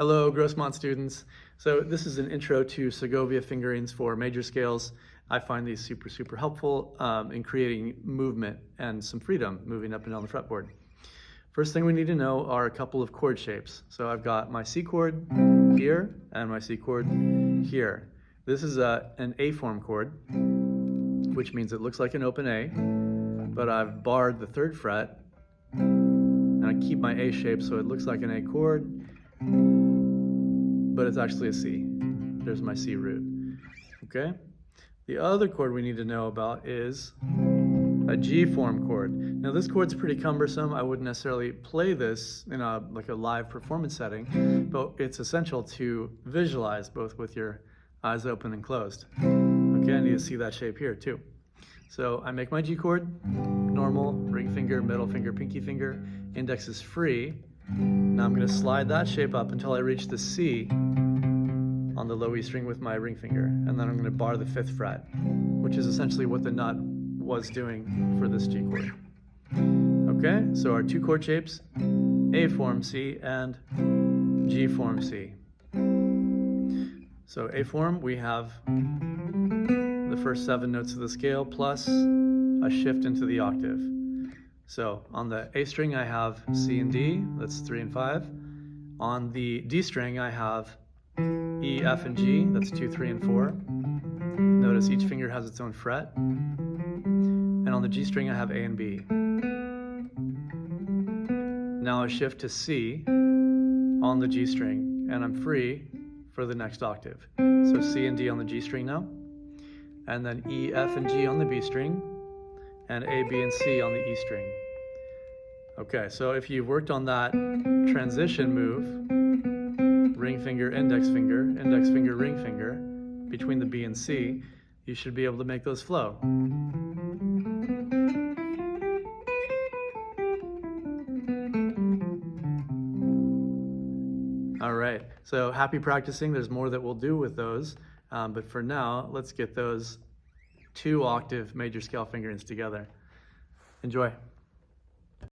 Hello, Grossmont students. So this is an intro to Segovia fingerings for major scales. I find these super helpful in creating movement and some freedom moving up and down the fretboard. First thing we need to know are a couple of chord shapes. So I've got my C chord here and my C chord here. This is an A form chord, which means it looks like an open A, but I've barred the 3rd fret and I keep my A shape so it looks like an A chord, but it's actually a C. There's my C root, okay? The other chord we need to know about is a G form chord. Now this chord's pretty cumbersome. I wouldn't necessarily play this in a live performance setting, but it's essential to visualize both with your eyes open and closed. Okay, I need to see that shape here too. So I make my G chord, normal, ring finger, middle finger, pinky finger, index is free. Now I'm going to slide that shape up until I reach the C on the low E string with my ring finger, and then I'm going to bar the 5th fret, which is essentially what the nut was doing for this G chord. Okay, so our 2 chord shapes, A form C and G form C. So A form, we have the first 7 notes of the scale plus a shift into the octave. So on the A string I have C and D, that's 3 and 5. On the D string I have E, F, and G, that's 2, 3, and 4. Notice each finger has its own fret. And on the G string I have A and B. Now I shift to C on the G string and I'm free for the next octave. So C and D on the G string now, and then E, F, and G on the B string, and A, B, and C on the E string. Okay, so if you've worked on that transition move, ring finger, ring finger, between the B and C, you should be able to make those flow. All right, so happy practicing. There's more that we'll do with those, but for now, let's get those 2 octave major scale fingerings together. Enjoy.